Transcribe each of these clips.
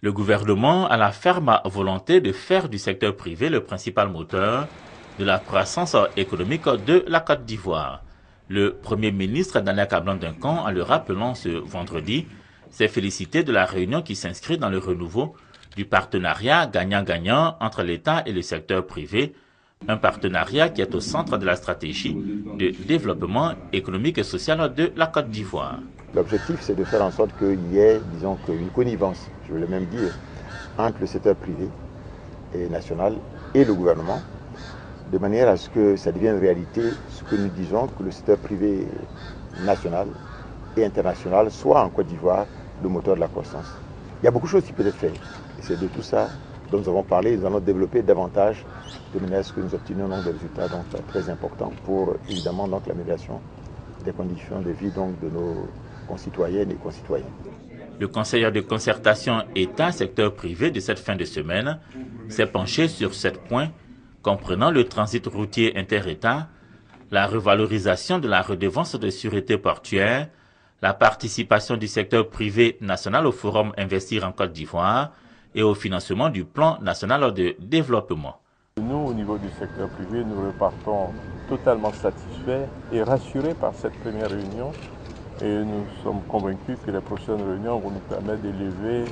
Le gouvernement a la ferme volonté de faire du secteur privé le principal moteur de la croissance économique de la Côte d'Ivoire. Le Premier ministre Daniel Kablan-Duncan, en le rappelant ce vendredi, s'est félicité de la réunion qui s'inscrit dans le renouveau du partenariat gagnant-gagnant entre l'État et le secteur privé, un partenariat qui est au centre de la stratégie de développement économique et social de la Côte d'Ivoire. L'objectif, c'est de faire en sorte qu'il y ait, disons, une connivence, je veux même dire, entre le secteur privé et national et le gouvernement, de manière à ce que ça devienne réalité, ce que nous disons, que le secteur privé national et international soit en Côte d'Ivoire le moteur de la croissance. Il y a beaucoup de choses qui peuvent être faites, et c'est de tout ça dont nous avons parlé. Nous allons développer davantage de manière à ce que nous obtenions des résultats donc, très importants pour évidemment l'amélioration des conditions de vie donc, de nos concitoyennes et concitoyens. Le conseiller de concertation État-secteur privé de cette fin de semaine s'est penché sur 7 points comprenant le transit routier inter-État, la revalorisation de la redevance de sûreté portuaire, la participation du secteur privé national au forum Investir en Côte d'Ivoire et au financement du plan national de développement. Nous, au niveau du secteur privé, nous repartons totalement satisfaits et rassurés par cette première réunion. Et nous sommes convaincus que les prochaines réunions vont nous permettre d'élever,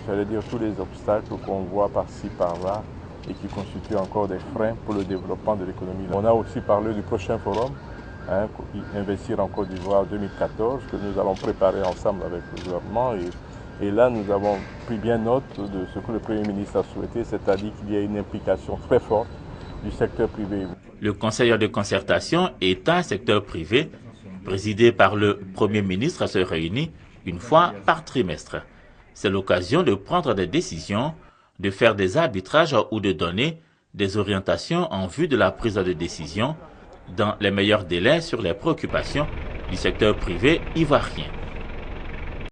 j'allais dire, tous les obstacles qu'on voit par-ci, par-là et qui constituent encore des freins pour le développement de l'économie. On a aussi parlé du prochain forum, Investir en Côte d'Ivoire 2014, que nous allons préparer ensemble avec le gouvernement. Et là, nous avons pris bien note de ce que le Premier ministre a souhaité, c'est-à-dire qu'il y ait une implication très forte du secteur privé. Le conseiller de concertation État-secteur privé, présidé par le Premier ministre, se réunit une fois par trimestre. C'est l'occasion de prendre des décisions, de faire des arbitrages ou de donner des orientations en vue de la prise de décision dans les meilleurs délais sur les préoccupations du secteur privé ivoirien.